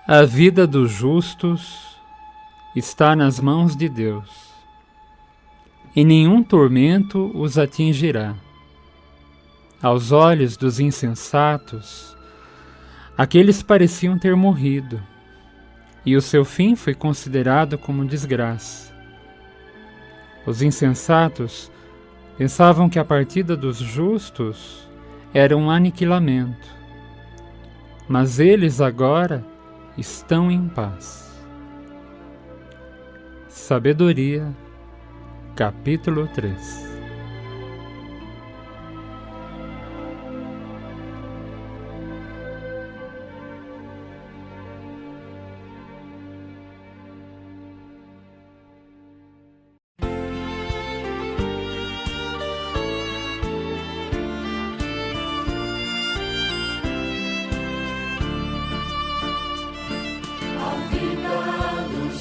A vida dos justos está nas mãos de Deus, e nenhum tormento os atingirá. Aos olhos dos insensatos, aqueles pareciam ter morrido, e o seu fim foi considerado como desgraça. Os insensatos pensavam que a partida dos justos era um aniquilamento, mas eles agora estão em paz. Sabedoria, capítulo 3.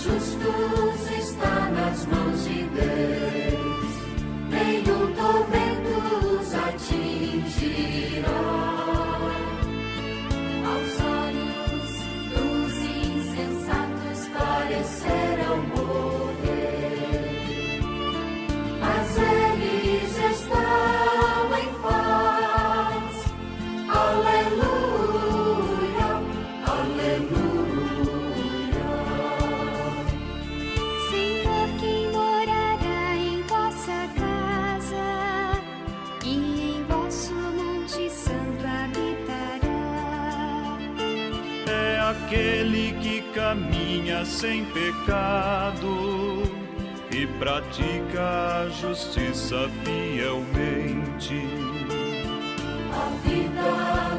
Justos está nas mãos de Deus, nenhum tormento os atingirá. Aos olhos dos insensatos parecerão morrer, mas eles estão em paz. Aleluia, aleluia. Aquele que caminha sem pecado e pratica a justiça fielmente. A vida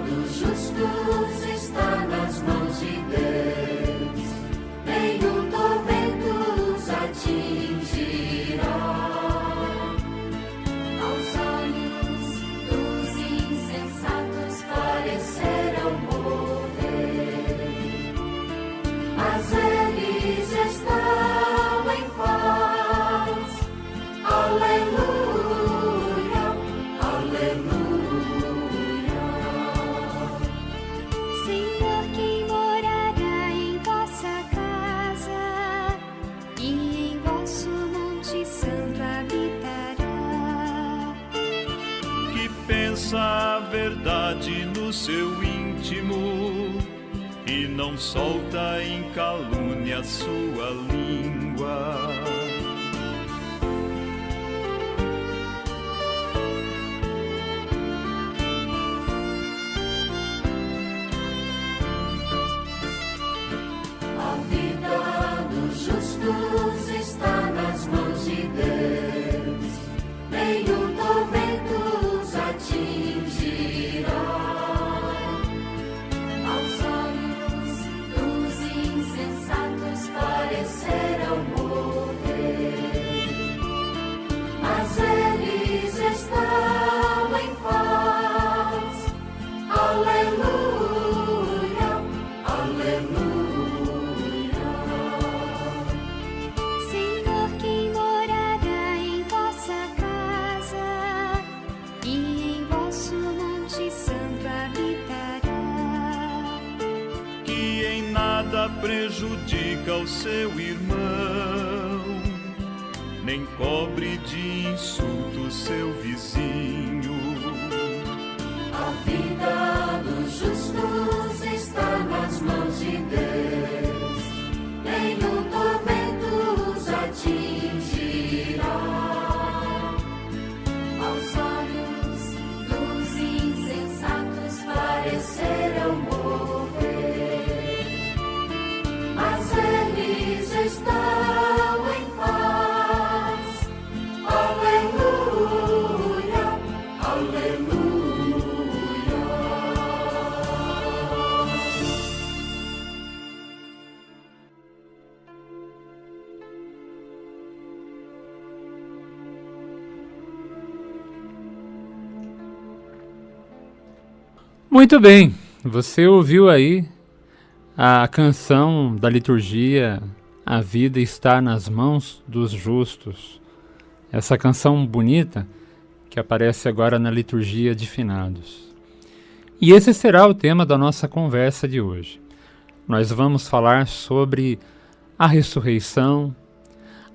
dos justos está nas mãos de Deus, nenhum tormento os atingirá. Aos olhos dos insensatos parecerão mas eles estão em paz. Aleluia, aleluia. Senhor, quem morará em vossa casa e em vosso monte santo habitará? Que pensa a verdade no seu íntimo e não solta em calúnia sua língua. A vida dos justos está nas mãos de Deus, nenhum tormento os atingirá. Parecerão morrer, mas eles estão em paz. Aleluia, aleluia. Senhor, quem morará em vossa casa e em vosso monte santo habitará? Que em nada prejudica o seu irmão, nem cobre de insulto seu vizinho. A vida dos justos está nas mãos de Deus, nenhum tormento os atingirá. Aos olhos dos insensatos parecerão morrer, mas eles estão em paz. Aleluia, aleluia. Muito bem, você ouviu aí a canção da liturgia A Vida Está nas Mãos dos Justos. Essa canção bonita que aparece agora na liturgia de finados. E esse será o tema da nossa conversa de hoje. nós vamos falar sobre a ressurreição,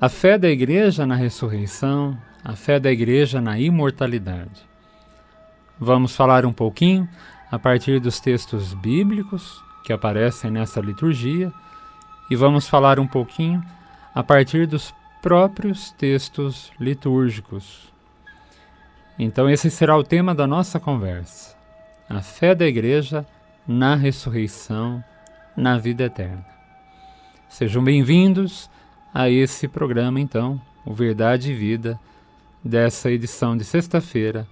a fé da igreja na ressurreição, a fé da igreja na imortalidade. Vamos falar um pouquinho a partir dos textos bíblicos que aparecem nessa liturgia e vamos falar um pouquinho a partir dos próprios textos litúrgicos. Então esse será o tema da nossa conversa, a fé da igreja na ressurreição, na vida eterna. Sejam bem-vindos a esse programa, então, o Verdade e Vida, dessa edição de sexta-feira,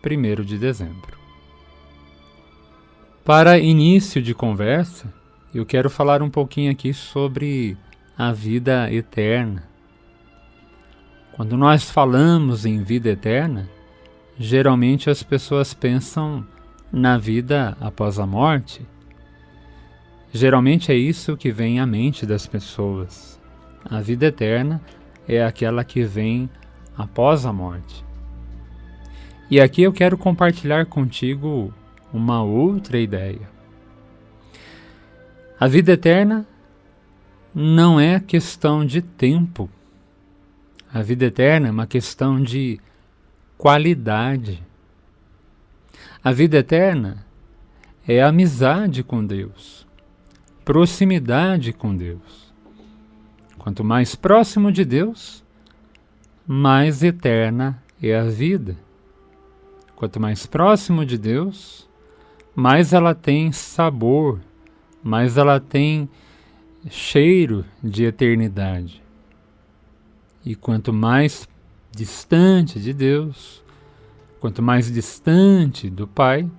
1º de dezembro. Para início de conversa, eu quero falar um pouquinho aqui sobre a vida eterna. Quando nós falamos em vida eterna, geralmente as pessoas pensam na vida após a morte. Geralmente é isso que vem à mente das pessoas. A vida eterna é aquela que vem após a morte. E aqui eu quero compartilhar contigo uma outra ideia. A vida eterna não é questão de tempo. A vida eterna é uma questão de qualidade. A vida eterna é amizade com Deus, proximidade com Deus. Quanto mais próximo de Deus, mais eterna é a vida. Quanto mais próximo de Deus, mais ela tem sabor, mais ela tem cheiro de eternidade. E quanto mais distante de Deus, quanto mais distante do Pai,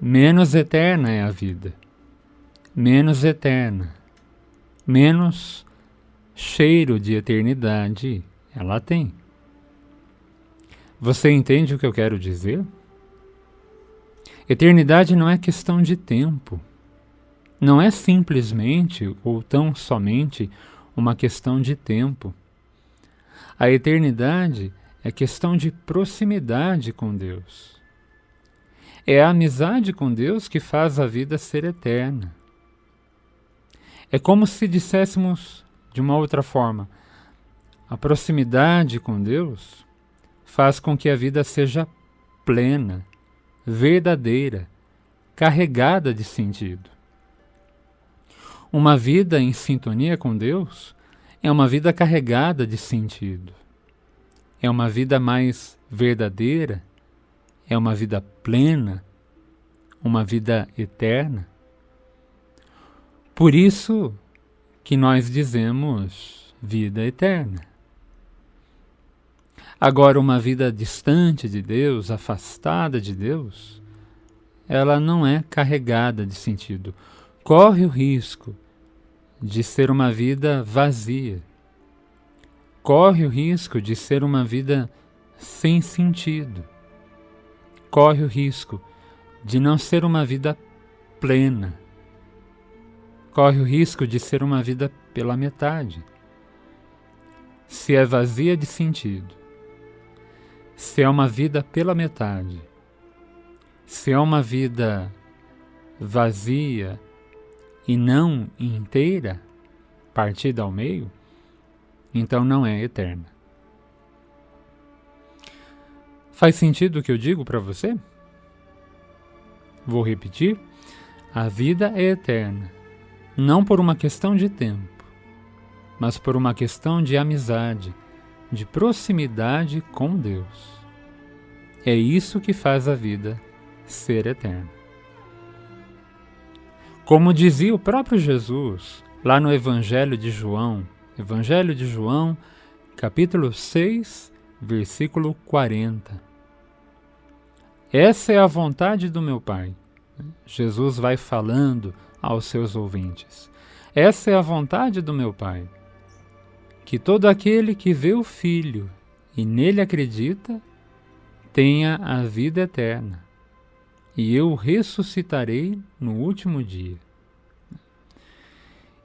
menos eterna é a vida. Menos eterna, menos cheiro de eternidade ela tem. Você entende o que eu quero dizer? Eternidade não é questão de tempo. Não é simplesmente ou tão somente uma questão de tempo. A eternidade é questão de proximidade com Deus. É a amizade com Deus que faz a vida ser eterna. É como se disséssemos de uma outra forma: a proximidade com Deus faz com que a vida seja plena, verdadeira, carregada de sentido. Uma vida em sintonia com Deus é uma vida carregada de sentido. É uma vida mais verdadeira, é uma vida plena, uma vida eterna. Por isso que nós dizemos vida eterna. Agora, uma vida distante de Deus, afastada de Deus, ela não é carregada de sentido. Corre o risco de ser uma vida vazia. Corre o risco de ser uma vida sem sentido. Corre o risco de não ser uma vida plena. Corre o risco de ser uma vida pela metade. Se é vazia de sentido, se é uma vida pela metade, se é uma vida vazia e não inteira, partida ao meio, então não é eterna. Faz sentido o que eu digo para você? Vou repetir. A vida é eterna, não por uma questão de tempo, mas por uma questão de amizade, de proximidade com Deus. É isso que faz a vida ser eterna. Como dizia o próprio Jesus, lá no Evangelho de João, capítulo 6, versículo 40. Essa é a vontade do meu Pai. Jesus vai falando aos seus ouvintes. Essa é a vontade do meu Pai, que todo aquele que vê o Filho e nele acredita, tenha a vida eterna, e eu o ressuscitarei no último dia.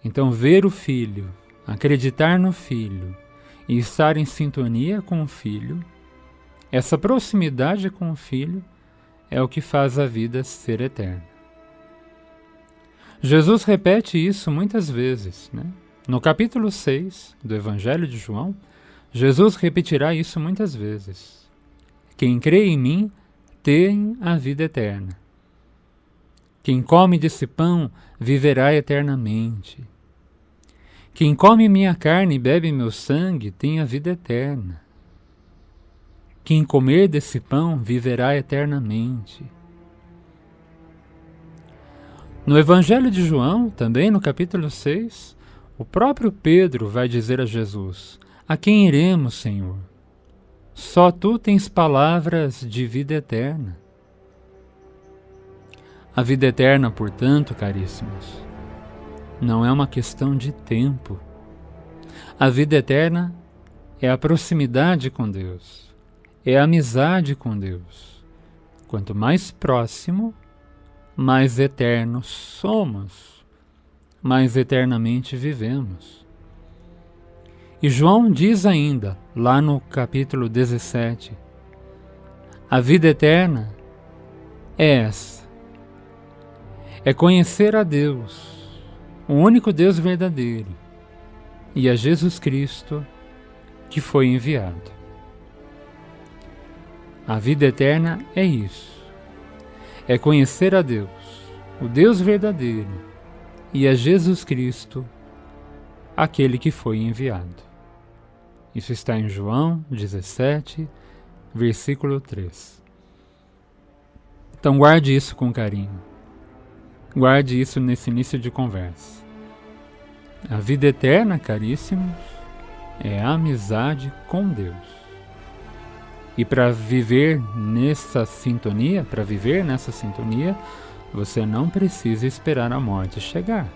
Então, ver o Filho, acreditar no Filho e estar em sintonia com o Filho, essa proximidade com o Filho é o que faz a vida ser eterna. Jesus repete isso muitas vezes, né? No capítulo 6 do Evangelho de João, Jesus repetirá isso muitas vezes. Quem crê em mim tem a vida eterna. Quem come desse pão viverá eternamente. Quem come minha carne e bebe meu sangue tem a vida eterna. Quem comer desse pão viverá eternamente. No Evangelho de João, também no capítulo 6, o próprio Pedro vai dizer a Jesus: a quem iremos, Senhor? Só tu tens palavras de vida eterna. A vida eterna, portanto, caríssimos, não é uma questão de tempo. A vida eterna é a proximidade com Deus, é a amizade com Deus. Quanto mais próximo, mais eternos somos, mais eternamente vivemos. E João diz ainda, lá no capítulo 17, a vida eterna é essa, é conhecer a Deus, o único Deus verdadeiro, e a Jesus Cristo que foi enviado. A vida eterna é isso. É conhecer a Deus, o Deus verdadeiro, e a Jesus Cristo, aquele que foi enviado. Isso está em João 17, versículo 3. Então guarde isso com carinho. Guarde isso nesse início de conversa. A vida eterna, caríssimos, é a amizade com Deus. E para viver nessa sintonia, você não precisa esperar a morte chegar.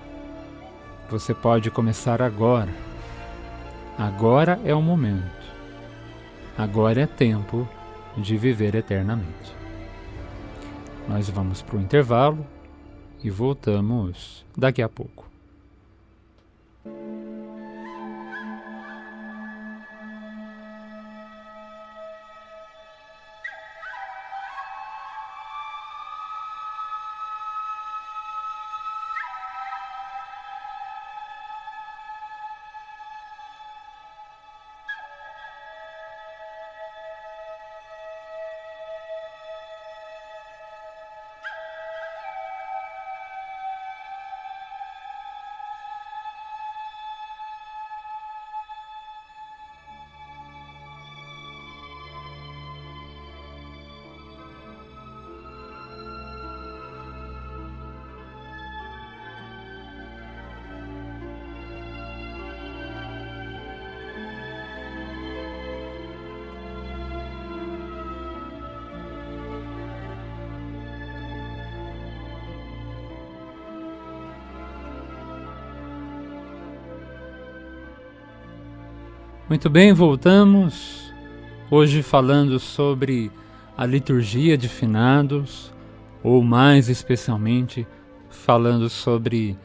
Você pode começar agora. Agora é o momento. Agora é tempo de viver eternamente. Nós vamos para o intervalo e voltamos daqui a pouco. Muito bem, voltamos, hoje falando sobre a liturgia de finados, ou mais especialmente falando sobre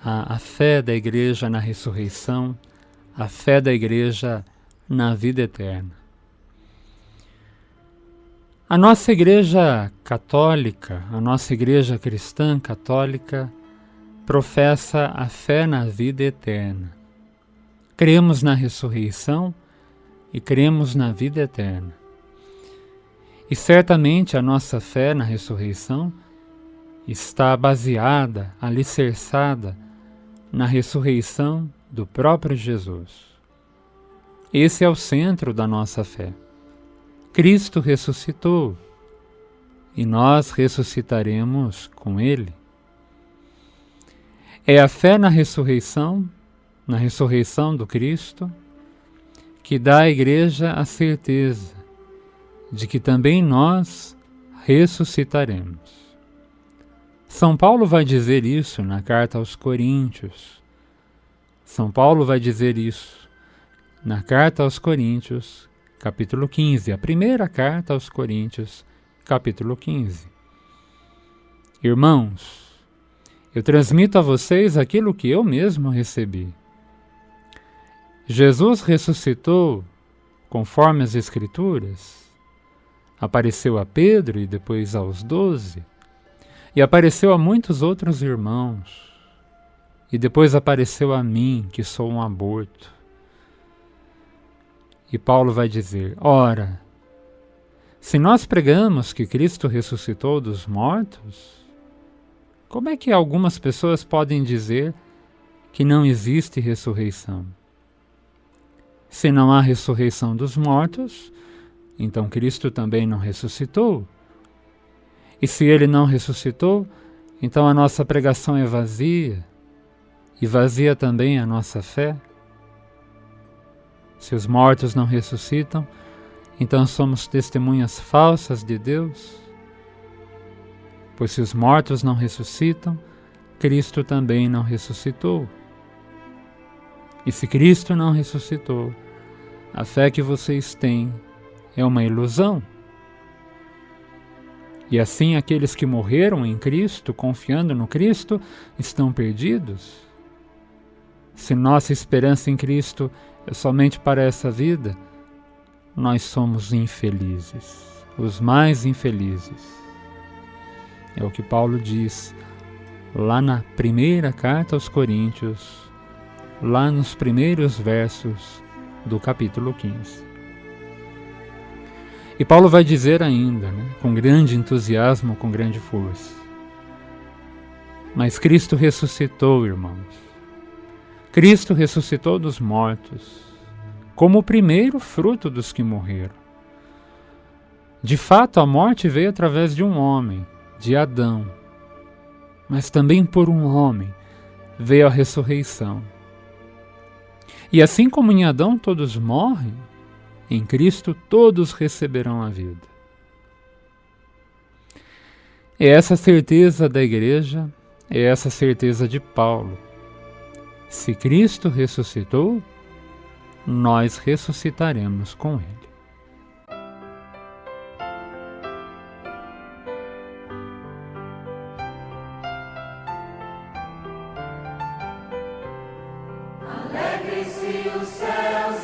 a fé da Igreja na ressurreição, a fé da Igreja na vida eterna. A nossa Igreja católica, a nossa Igreja cristã católica, professa a fé na vida eterna. Cremos na ressurreição e cremos na vida eterna. E certamente a nossa fé na ressurreição está baseada, alicerçada na ressurreição do próprio Jesus. Esse é o centro da nossa fé. Cristo ressuscitou e nós ressuscitaremos com Ele. É a fé na ressurreição do Cristo, que dá à Igreja a certeza de que também nós ressuscitaremos. São Paulo vai dizer isso na carta aos Coríntios. São Paulo vai dizer isso na carta aos Coríntios, capítulo 15, a primeira carta aos Coríntios, capítulo 15. Irmãos, eu transmito a vocês aquilo que eu mesmo recebi. Jesus ressuscitou conforme as Escrituras, apareceu a Pedro e depois aos 12, e apareceu a muitos outros irmãos. e depois apareceu a mim, que sou um aborto. E Paulo vai dizer: ora, se nós pregamos que Cristo ressuscitou dos mortos, como é que algumas pessoas podem dizer que não existe ressurreição? Se não há ressurreição dos mortos, então Cristo também não ressuscitou. E se ele não ressuscitou, então a nossa pregação é vazia, e vazia também a nossa fé. Se os mortos não ressuscitam, então somos testemunhas falsas de Deus. Pois se os mortos não ressuscitam, Cristo também não ressuscitou. E se Cristo não ressuscitou, a fé que vocês têm é uma ilusão. E assim aqueles que morreram em Cristo, confiando no Cristo, estão perdidos. Se nossa esperança em Cristo é somente para essa vida, nós somos infelizes, os mais infelizes. É o que Paulo diz lá na primeira carta aos Coríntios, lá nos primeiros versos do capítulo 15. E Paulo vai dizer ainda, com grande entusiasmo, com grande força: mas Cristo ressuscitou, irmãos. Cristo ressuscitou dos mortos, como o primeiro fruto dos que morreram. De fato, a morte veio através de um homem, de Adão, mas também por um homem veio a ressurreição. E assim como em Adão todos morrem, em Cristo todos receberão a vida. É essa a certeza da igreja, é essa a certeza de Paulo. Se Cristo ressuscitou, nós ressuscitaremos com Ele. Alegre-se os céus,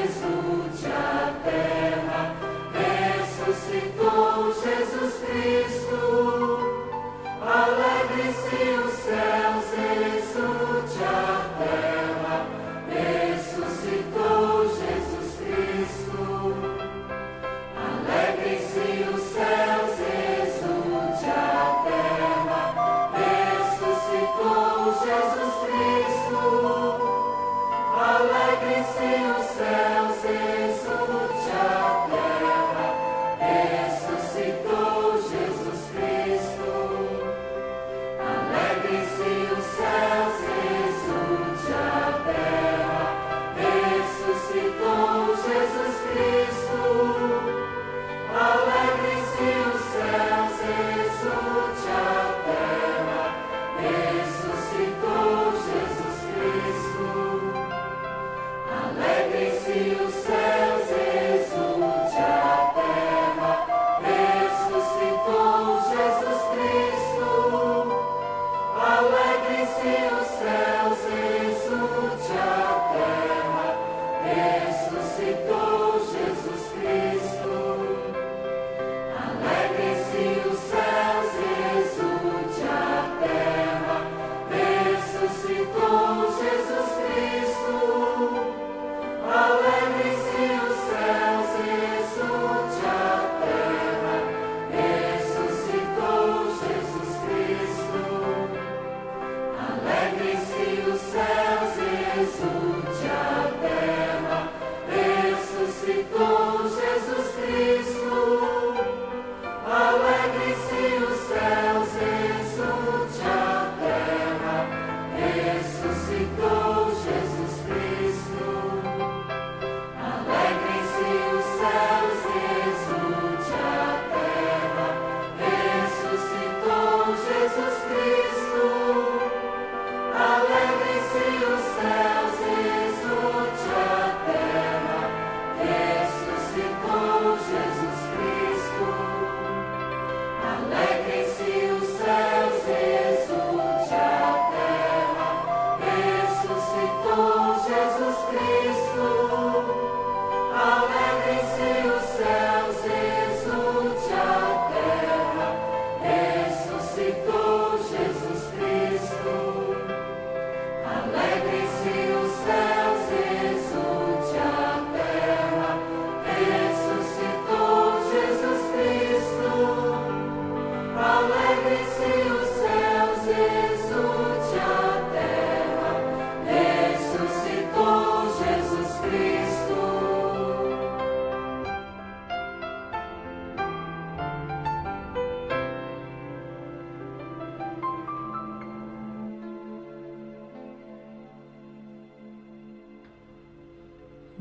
exulte a terra, ressuscitou Jesus Cristo. Alegre-se os céus, exulte a terra, ressuscitou Jesus Cristo. Alegre-se os céus, exulte a terra, ressuscitou Jesus Cristo. Alegre-se os céus, exulte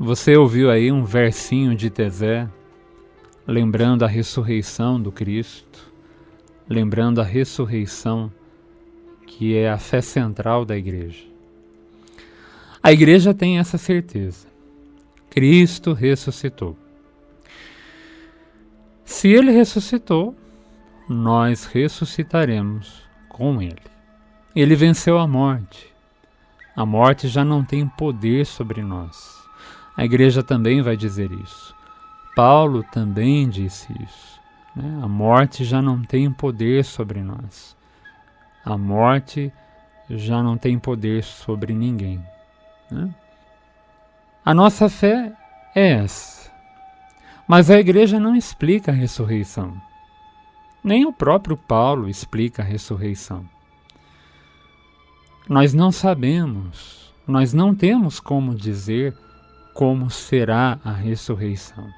Você ouviu aí um versinho de Tesé, lembrando a ressurreição do Cristo, lembrando a ressurreição que é a fé central da igreja. A igreja tem essa certeza. Cristo ressuscitou. Se ele ressuscitou, nós ressuscitaremos com ele. Ele venceu a morte. A morte já não tem poder sobre nós. A igreja também vai dizer isso. Paulo também disse isso, né? A morte já não tem poder sobre nós. A morte já não tem poder sobre ninguém, né? A nossa fé é essa. Mas a igreja não explica a ressurreição. Nem o próprio Paulo explica a ressurreição. Nós não sabemos, nós não temos como dizer como será a ressurreição.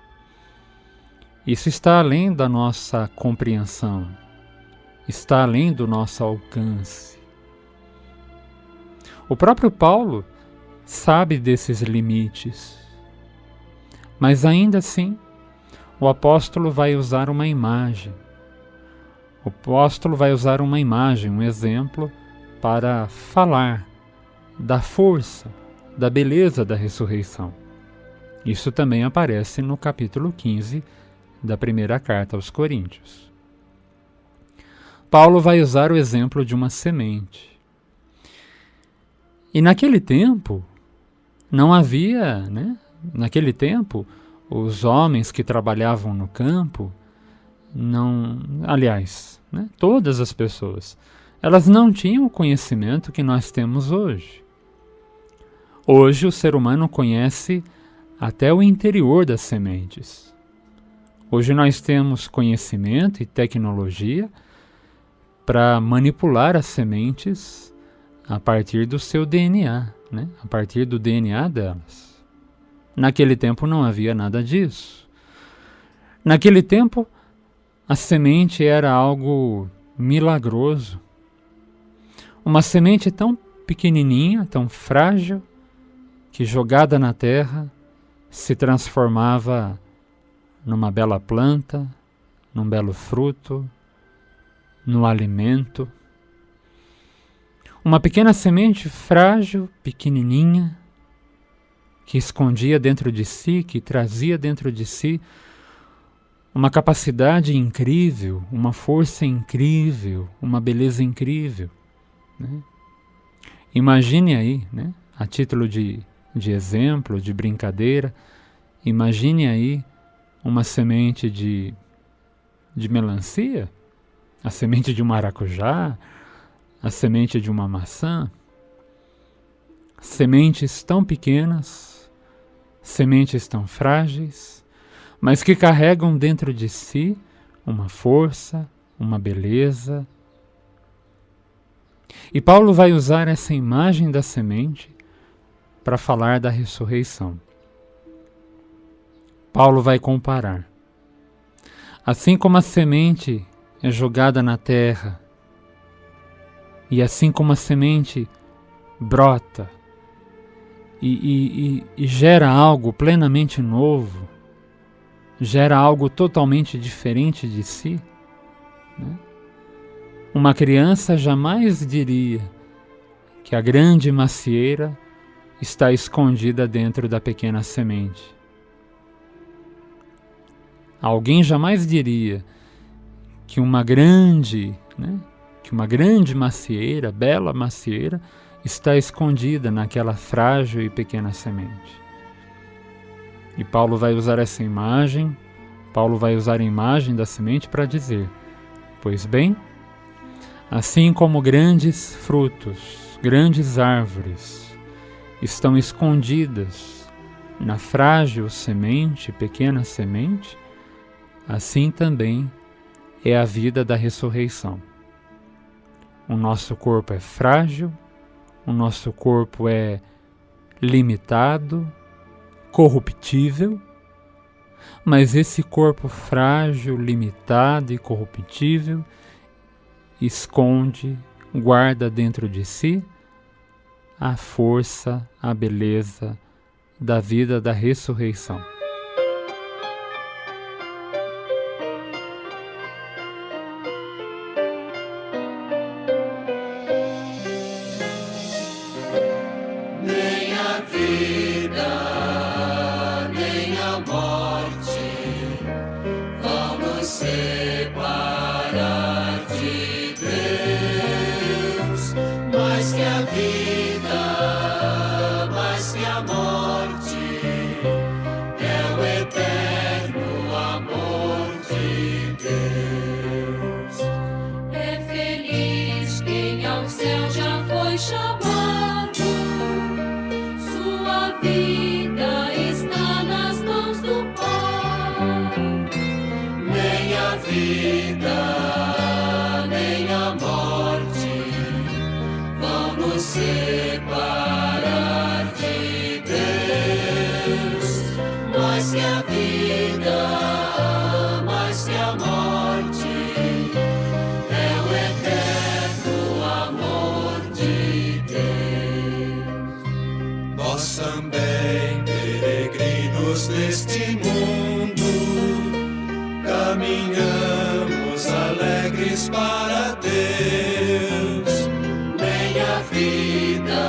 Isso está além da nossa compreensão, está além do nosso alcance. O próprio Paulo sabe desses limites, mas ainda assim, o apóstolo vai usar uma imagem. O apóstolo vai usar uma imagem, um exemplo, para falar da força, da beleza da ressurreição. Isso também aparece no capítulo 15 da primeira carta aos Coríntios. Paulo vai usar o exemplo de uma semente. E naquele tempo, não havia, né? Naquele tempo, os homens que trabalhavam no campo, todas as pessoas, elas não tinham o conhecimento que nós temos hoje. Hoje o ser humano conhece até o interior das sementes. Hoje nós temos conhecimento e tecnologia para manipular as sementes a partir do seu DNA, né? A partir do DNA delas. Naquele tempo não havia nada disso. Naquele tempo, a semente era algo milagroso. Uma semente tão pequenininha, tão frágil, que jogada na terra se transformava numa bela planta, num belo fruto, no alimento. Uma pequena semente frágil, pequenininha, que escondia dentro de si, que trazia dentro de si uma capacidade incrível, uma força incrível, uma beleza incrível, né? Imagine aí, né, a título de exemplo, de brincadeira, imagine aí uma semente de melancia, a semente de um maracujá, a semente de uma maçã. Sementes tão pequenas, sementes tão frágeis, mas que carregam dentro de si uma força, uma beleza. E Paulo vai usar essa imagem da semente para falar da ressurreição. Paulo vai comparar. Assim como a semente é jogada na terra, e assim como a semente brota e gera algo plenamente novo, gera algo totalmente diferente de si, né? Uma criança jamais diria que a grande macieira está escondida dentro da pequena semente. Alguém jamais diria que uma grande macieira, bela macieira, está escondida naquela frágil e pequena semente. E Paulo vai usar essa imagem, Paulo vai usar a imagem da semente para dizer: pois bem, assim como grandes frutos, grandes árvores estão escondidas na frágil semente, pequena semente, assim também é a vida da ressurreição. O nosso corpo é frágil, o nosso corpo é limitado, corruptível, mas esse corpo frágil, limitado e corruptível esconde, guarda dentro de si a força, a beleza da vida da ressurreição. Nem a vida, nem a morte vão nos separar de Deus. Mais que a vida, mais que a morte, é o eterno amor de Deus. É feliz quem ao céu já foi chamado. Sua vida está nas mãos do Pai. Nem a vida, nem a morte vão nos separar de Deus. Mais que a vida, mais que a morte, é o eterno amor de Deus. Nós também, peregrinos neste mundo, caminhamos alegres para Deus. Nem a vida,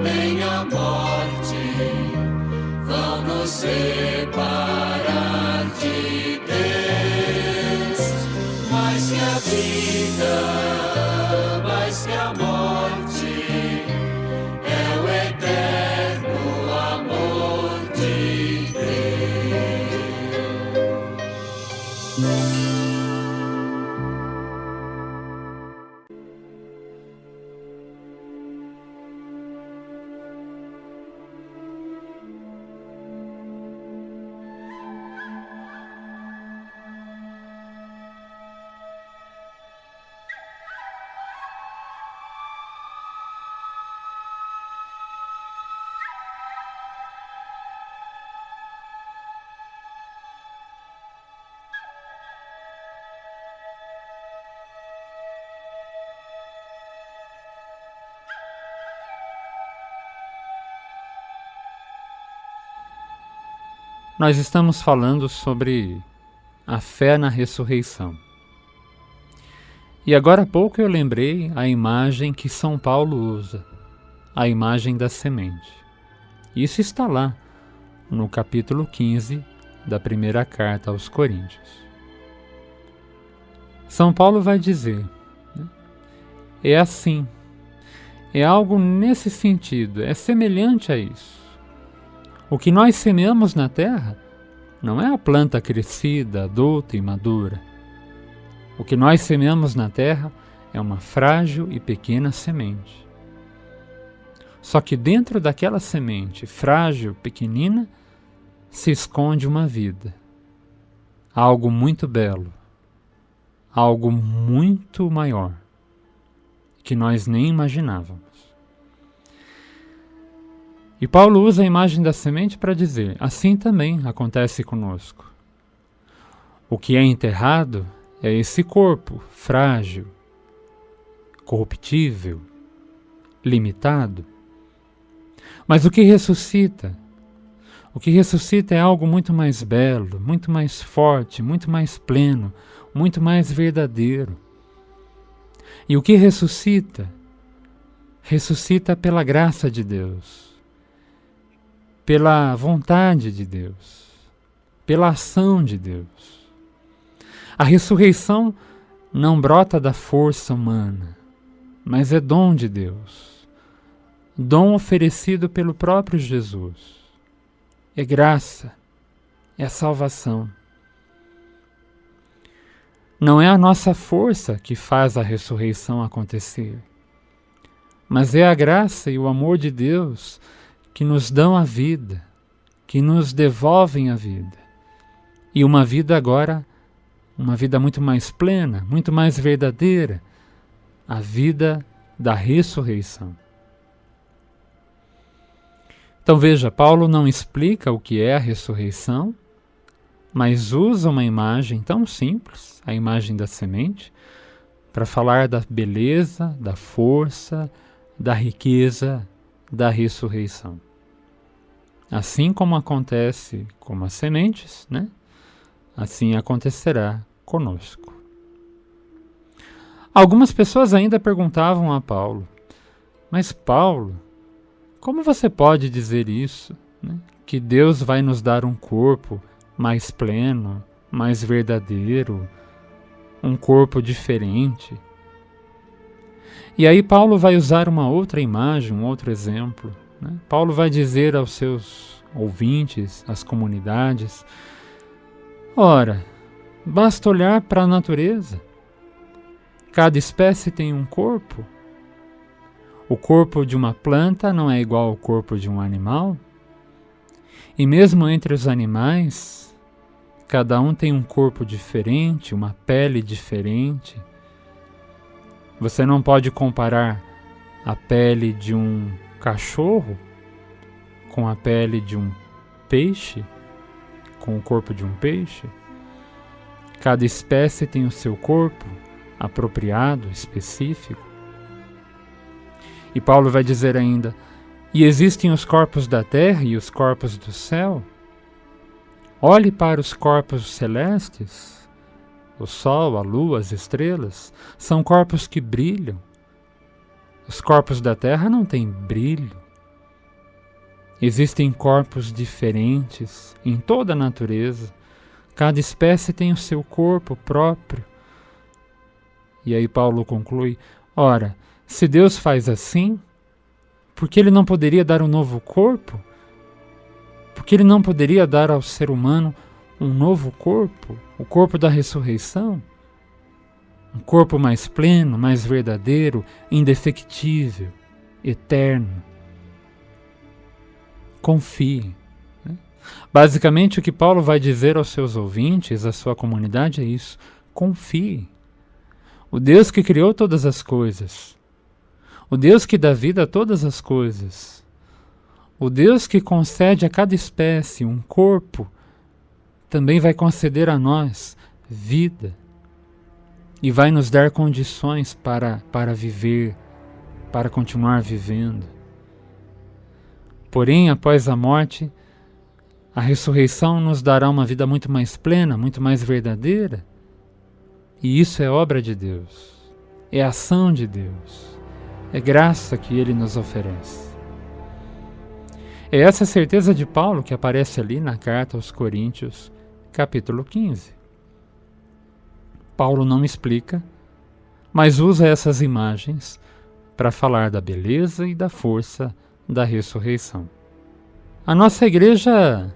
nem a morte vão nos separar de Deus. Mais que a vida, mais que a morte, é o eterno amor de Deus. Nós estamos falando sobre a fé na ressurreição. E agora há pouco eu lembrei a imagem que São Paulo usa, a imagem da semente. Isso está lá, no capítulo 15 da primeira carta aos Coríntios. São Paulo vai dizer, né, é assim, é algo nesse sentido, é semelhante a isso. O que nós semeamos na terra não é a planta crescida, adulta e madura. O que nós semeamos na terra é uma frágil e pequena semente. Só que dentro daquela semente frágil, pequenina, se esconde uma vida. Algo muito belo. Algo muito maior, que nós nem imaginávamos. E Paulo usa a imagem da semente para dizer, assim também acontece conosco. O que é enterrado é esse corpo frágil, corruptível, limitado. Mas o que ressuscita? O que ressuscita é algo muito mais belo, muito mais forte, muito mais pleno, muito mais verdadeiro. E o que ressuscita? Ressuscita pela graça de Deus, pela vontade de Deus, pela ação de Deus. A ressurreição não brota da força humana, mas é dom de Deus, dom oferecido pelo próprio Jesus. É graça, é salvação. Não é a nossa força que faz a ressurreição acontecer, mas é a graça e o amor de Deus que nos dão a vida, que nos devolvem a vida. E uma vida agora, uma vida muito mais plena, muito mais verdadeira, a vida da ressurreição. Então veja, Paulo não explica o que é a ressurreição, mas usa uma imagem tão simples, a imagem da semente, para falar da beleza, da força, da riqueza da ressurreição. Assim como acontece com as sementes, né? Assim acontecerá conosco. Algumas pessoas ainda perguntavam a Paulo: mas Paulo, como você pode dizer isso, né? Que Deus vai nos dar um corpo mais pleno, mais verdadeiro, um corpo diferente? E aí Paulo vai usar uma outra imagem, um outro exemplo, né? Paulo vai dizer aos seus ouvintes, às comunidades: ora, basta olhar para a natureza. Cada espécie tem um corpo. O corpo de uma planta não é igual ao corpo de um animal. E mesmo entre os animais, cada um tem um corpo diferente, uma pele diferente. Você não pode comparar a pele de um cachorro com a pele de um peixe, com o corpo de um peixe. Cada espécie tem o seu corpo apropriado, específico. E Paulo vai dizer ainda: e existem os corpos da terra e os corpos do céu. Olhe para os corpos celestes. O sol, a lua, as estrelas são corpos que brilham. Os corpos da terra não têm brilho. Existem corpos diferentes em toda a natureza. Cada espécie tem o seu corpo próprio. E aí Paulo conclui: ora, se Deus faz assim, por que Ele não poderia dar um novo corpo? Por que Ele não poderia dar ao ser humano um novo corpo? O corpo da ressurreição? Um corpo mais pleno, mais verdadeiro, indefectível, eterno. Confie. Né? Basicamente o que Paulo vai dizer aos seus ouvintes, à sua comunidade, é isso: confie. O Deus que criou todas as coisas, o Deus que dá vida a todas as coisas, o Deus que concede a cada espécie um corpo, também vai conceder a nós vida e vai nos dar condições para viver, para continuar vivendo. Porém, após a morte, a ressurreição nos dará uma vida muito mais plena, muito mais verdadeira. E isso é obra de Deus, é ação de Deus, é graça que Ele nos oferece. É essa certeza de Paulo que aparece ali na carta aos Coríntios, capítulo 15. Paulo não explica, mas usa essas imagens para falar da beleza e da força da ressurreição. A nossa igreja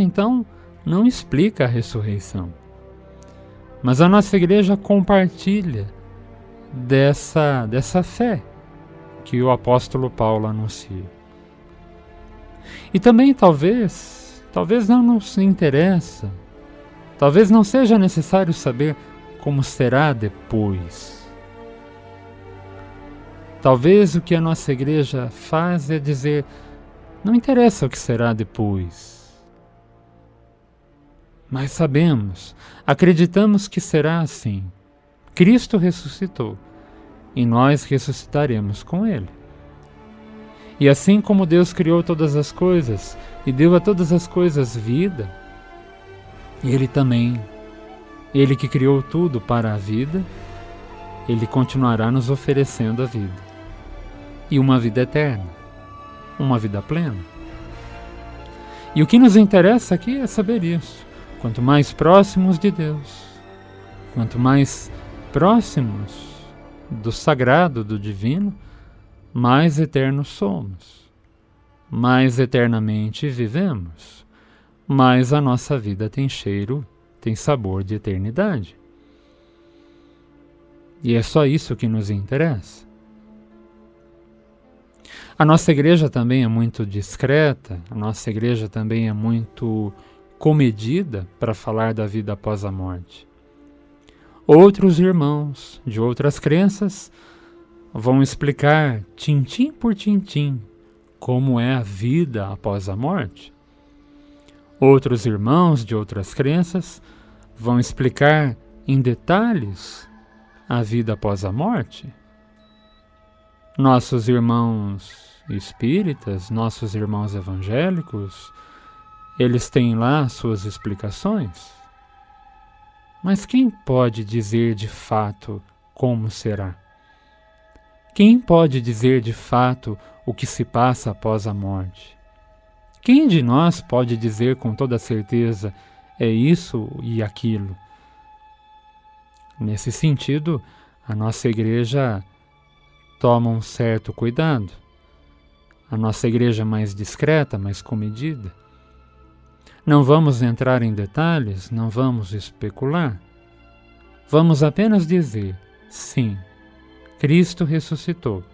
então não explica a ressurreição, mas a nossa igreja compartilha dessa fé que o apóstolo Paulo anuncia. E também talvez não nos interessa, talvez não seja necessário saber como será depois. Talvez o que a nossa igreja faz é dizer: não interessa o que será depois. Mas sabemos, acreditamos que será assim. Cristo ressuscitou e nós ressuscitaremos com Ele. E assim como Deus criou todas as coisas e deu a todas as coisas vida, Ele também, Ele que criou tudo para a vida, Ele continuará nos oferecendo a vida. E uma vida eterna, uma vida plena. E o que nos interessa aqui é saber isso. Quanto mais próximos de Deus, quanto mais próximos do sagrado, do divino, mais eternos somos, mais eternamente vivemos, mais a nossa vida tem cheiro, tem sabor de eternidade. E é só isso que nos interessa. A nossa igreja também é muito discreta, a nossa igreja também é muito comedida para falar da vida após a morte. Outros irmãos de outras crenças vão explicar tintim por tintim como é a vida após a morte. Outros irmãos de outras crenças vão explicar em detalhes a vida após a morte. Nossos irmãos espíritas, nossos irmãos evangélicos, eles têm lá suas explicações. Mas quem pode dizer de fato como será? Quem pode dizer de fato o que se passa após a morte? Quem de nós pode dizer com toda certeza é isso e aquilo? Nesse sentido, a nossa igreja toma um certo cuidado. A nossa igreja mais discreta, mais comedida. Não vamos entrar em detalhes, não vamos especular. Vamos apenas dizer, sim, Cristo ressuscitou,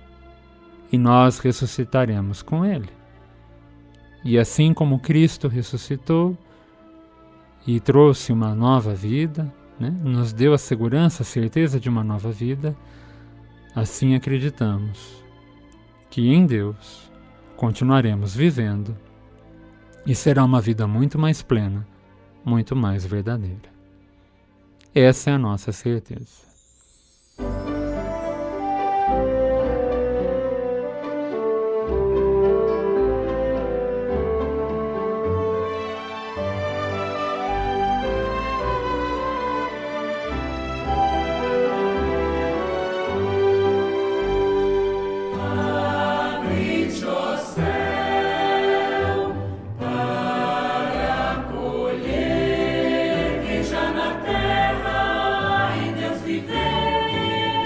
e nós ressuscitaremos com Ele. E assim como Cristo ressuscitou e trouxe uma nova vida, nos deu a segurança, a certeza de uma nova vida, assim acreditamos que em Deus continuaremos vivendo e será uma vida muito mais plena, muito mais verdadeira. Essa é a nossa certeza. Já na terra em Deus viver.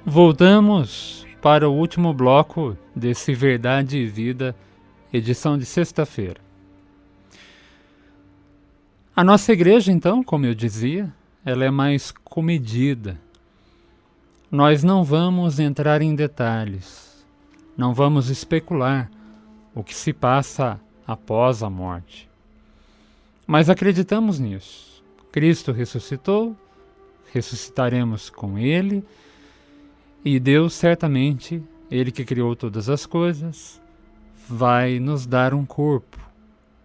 Voltamos para o último bloco desse Verdade e Vida, edição de sexta-feira. A nossa igreja, então, como eu dizia, ela é mais comedida. Nós não vamos entrar em detalhes, não vamos especular o que se passa após a morte. Mas acreditamos nisso. Cristo ressuscitou, ressuscitaremos com Ele, e Deus certamente, Ele que criou todas as coisas, vai nos dar um corpo,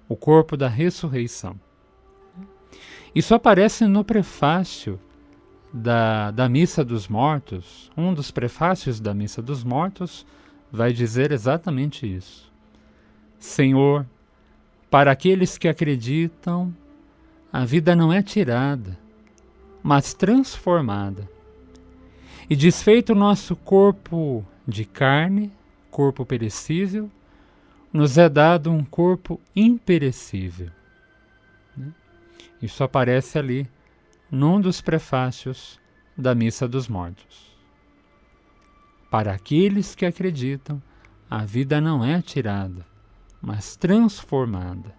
o corpo da ressurreição. Isso aparece no prefácio da Missa dos Mortos. Um dos prefácios da Missa dos Mortos vai dizer exatamente isso. Senhor, para aqueles que acreditam, a vida não é tirada, mas transformada. E desfeito o nosso corpo de carne, corpo perecível, nos é dado um corpo imperecível. Isso aparece ali num dos prefácios da Missa dos Mortos. Para aqueles que acreditam, a vida não é tirada, mas transformada.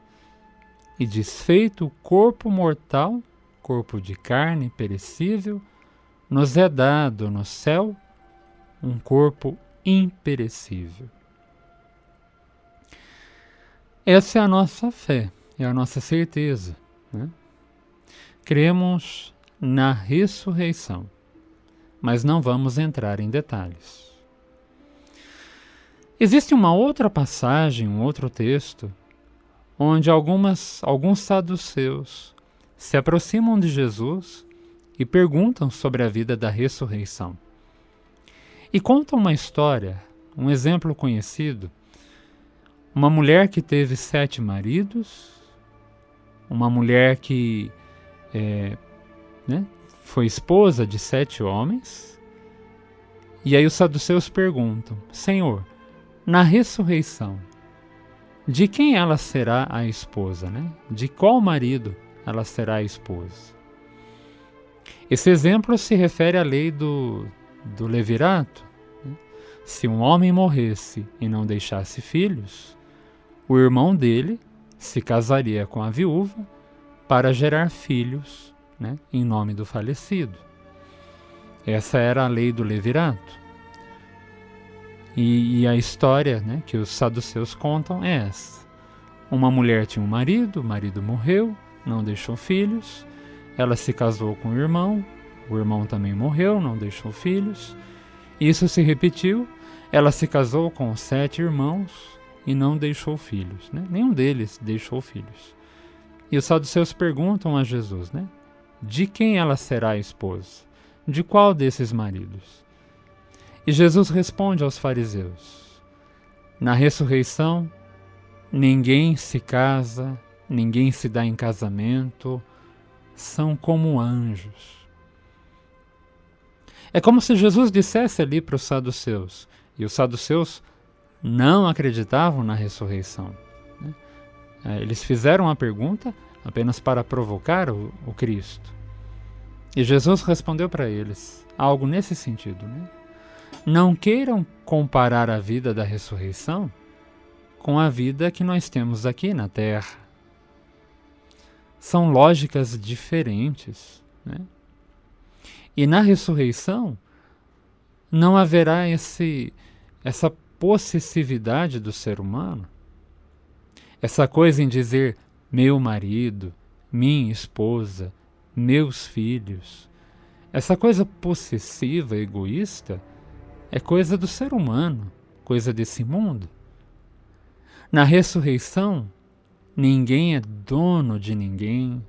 E desfeito o corpo mortal, corpo de carne perecível, nos é dado no céu um corpo imperecível. Essa é a nossa fé, é a nossa certeza, né? Cremos na ressurreição, mas não vamos entrar em detalhes. Existe uma outra passagem, um outro texto, onde alguns saduceus se aproximam de Jesus e perguntam sobre a vida da ressurreição. E contam uma história, um exemplo conhecido, uma mulher que teve 7 maridos, uma mulher que foi esposa de 7 homens, e aí os saduceus perguntam, Senhor, na ressurreição, de quem ela será a esposa, né? De qual marido ela será a esposa? Esse exemplo se refere à lei do levirato. Se um homem morresse e não deixasse filhos, o irmão dele se casaria com a viúva para gerar filhos, né, em nome do falecido. Essa era a lei do levirato. E a história, né, que os saduceus contam é essa. Uma mulher tinha um marido, o marido morreu, não deixou filhos, ela se casou com o irmão também morreu, não deixou filhos. Isso se repetiu, ela se casou com 7 irmãos e não deixou filhos, né? Nenhum deles deixou filhos. E os saduceus perguntam a Jesus, né? De quem ela será a esposa? De qual desses maridos? E Jesus responde aos fariseus, na ressurreição, ninguém se casa, ninguém se dá em casamento, são como anjos. É como se Jesus dissesse ali para os saduceus, e os saduceus não acreditavam na ressurreição, né? Eles fizeram a pergunta apenas para provocar o Cristo. E Jesus respondeu para eles algo nesse sentido, né? Não queiram comparar a vida da ressurreição com a vida que nós temos aqui na Terra. São lógicas diferentes, né? E na ressurreição não haverá essa possessividade do ser humano, essa coisa em dizer meu marido, minha esposa, meus filhos. Essa coisa possessiva, egoísta, é coisa do ser humano, coisa desse mundo. Na ressurreição, ninguém é dono de ninguém,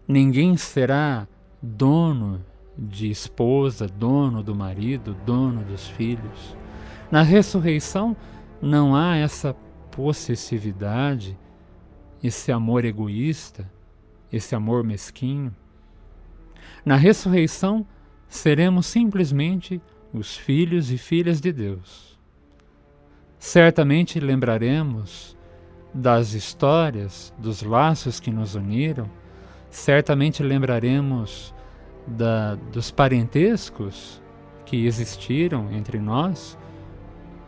ninguém será dono de esposa, dono do marido, dono dos filhos. Na ressurreição não há essa possessividade, esse amor egoísta, esse amor mesquinho. Na ressurreição seremos simplesmente os filhos e filhas de Deus. Certamente lembraremos das histórias, dos laços que nos uniram, certamente lembraremos dos parentescos que existiram entre nós,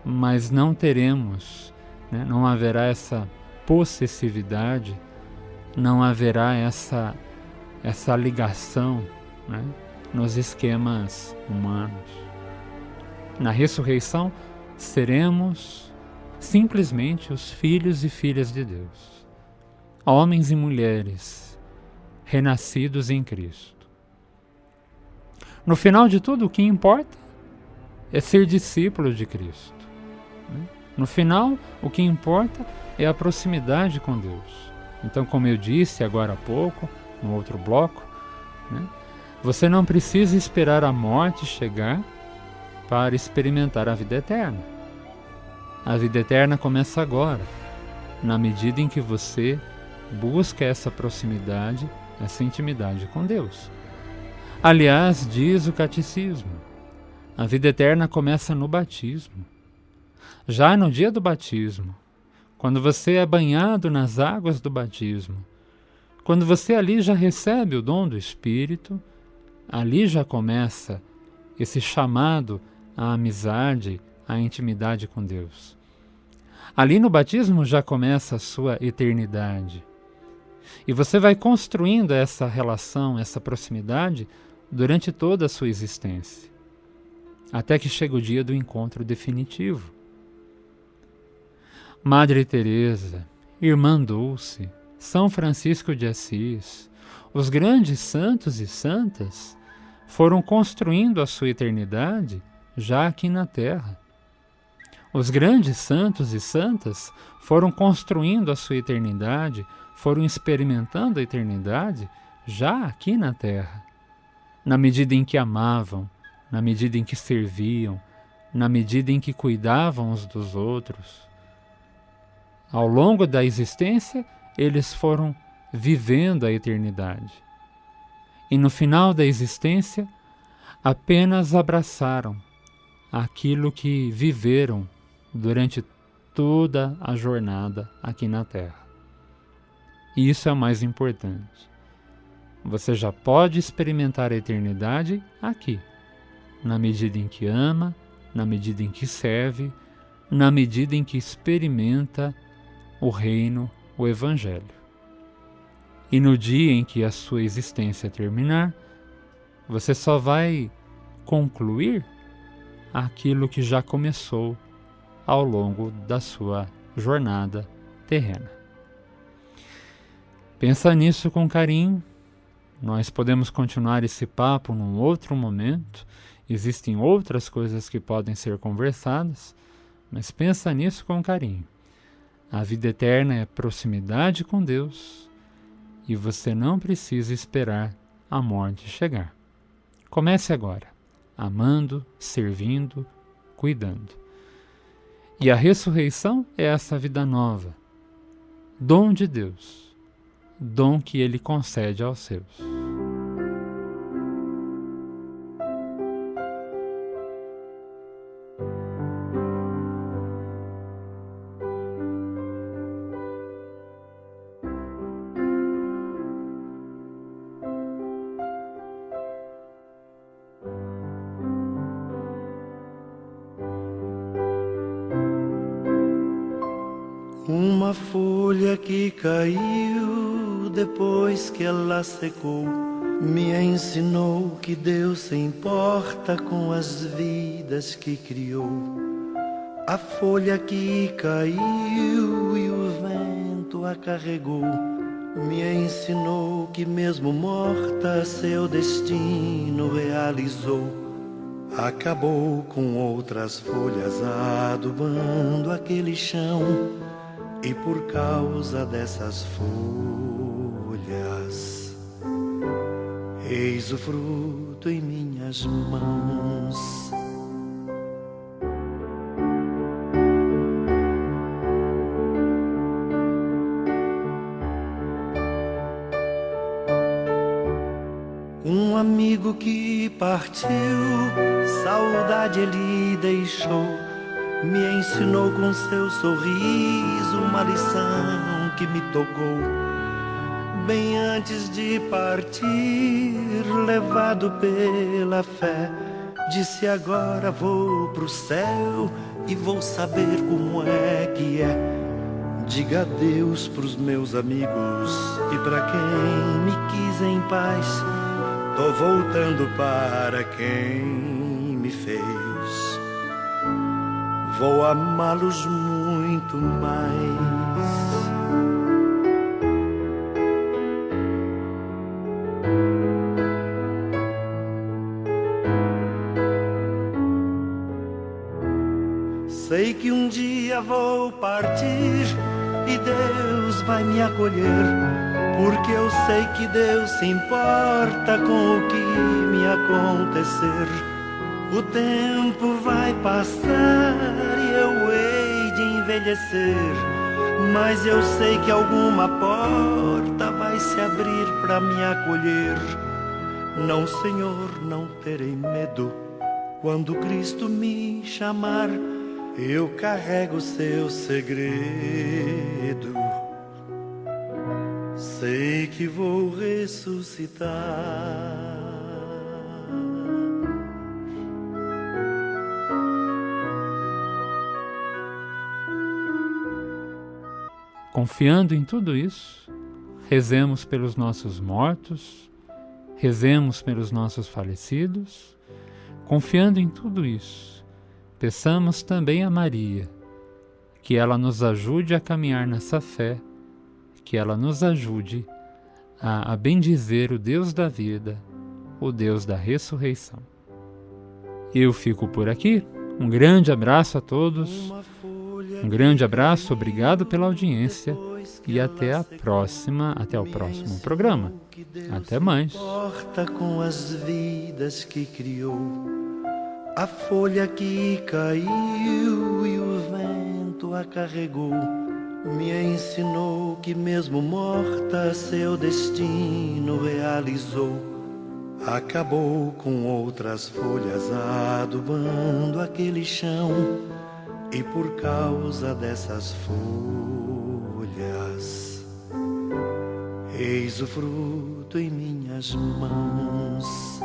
mas não teremos, né? Não haverá essa possessividade, não haverá essa ligação, né? Nos esquemas humanos. Na ressurreição, seremos simplesmente os filhos e filhas de Deus, homens e mulheres renascidos em Cristo. No final de tudo, o que importa é ser discípulo de Cristo, né? No final, o que importa é a proximidade com Deus. Então, como eu disse agora há pouco, no outro bloco, né? Você não precisa esperar a morte chegar para experimentar a vida eterna. A vida eterna começa agora, na medida em que você busca essa proximidade, essa intimidade com Deus. Aliás, diz o catecismo, a vida eterna começa no batismo. Já no dia do batismo, quando você é banhado nas águas do batismo, quando você ali já recebe o dom do Espírito, ali já começa esse chamado à amizade, à intimidade com Deus. Ali no batismo já começa a sua eternidade. E você vai construindo essa relação, essa proximidade durante toda a sua existência, até que chega o dia do encontro definitivo. Madre Teresa, Irmã Dulce, São Francisco de Assis, os grandes santos e santas foram construindo a sua eternidade já aqui na Terra. Os grandes santos e santas foram construindo a sua eternidade, foram experimentando a eternidade já aqui na Terra, na medida em que amavam, na medida em que serviam, na medida em que cuidavam uns dos outros. Ao longo da existência, eles foram vivendo a eternidade. E no final da existência, apenas abraçaram aquilo que viveram durante toda a jornada aqui na Terra. E isso é o mais importante. Você já pode experimentar a eternidade aqui, na medida em que ama, na medida em que serve, na medida em que experimenta o reino, o Evangelho. E no dia em que a sua existência terminar, você só vai concluir aquilo que já começou ao longo da sua jornada terrena. Pensa nisso com carinho. Nós podemos continuar esse papo num outro momento. Existem outras coisas que podem ser conversadas, mas pensa nisso com carinho. A vida eterna é proximidade com Deus e você não precisa esperar a morte chegar. Comece agora, amando, servindo, cuidando. E a ressurreição é essa vida nova, dom de Deus, dom que Ele concede aos seus. Uma folha que caiu depois que ela secou me ensinou que Deus se importa com as vidas que criou. A folha que caiu e o vento a carregou me ensinou que mesmo morta seu destino realizou. Acabou com outras folhas adubando aquele chão. E por causa dessas folhas, eis o fruto em minhas mãos. Um amigo que partiu, saudade ele deixou. Me ensinou com seu sorriso uma lição que me tocou. Bem antes de partir, levado pela fé, Disse agora vou pro céu e vou saber como é que é. Diga adeus pros meus amigos e pra quem me quis em paz. Tô voltando para quem me fez. Vou amá-los muito mais. Sei que um dia vou partir e Deus vai me acolher, porque eu sei que Deus se importa com o que me acontecer. O tempo vai passar e eu hei de envelhecer, mas eu sei que alguma porta vai se abrir para me acolher. Não, Senhor, não terei medo. Quando Cristo me chamar, eu carrego seu segredo. Sei que vou ressuscitar. Confiando em tudo isso, rezemos pelos nossos mortos, rezemos pelos nossos falecidos. Confiando em tudo isso, peçamos também a Maria, que ela nos ajude a caminhar nessa fé, que ela nos ajude a bendizer o Deus da vida, o Deus da ressurreição. Eu fico por aqui, um grande abraço a todos, um grande abraço, obrigado pela audiência e até o próximo programa. Até mais. Com as vidas que criou, a folha que caiu e o vento a carregou, me ensinou que mesmo morta seu destino realizou. Acabou com outras folhas adubando aquele chão, e por causa dessas folhas, eis o fruto em minhas mãos.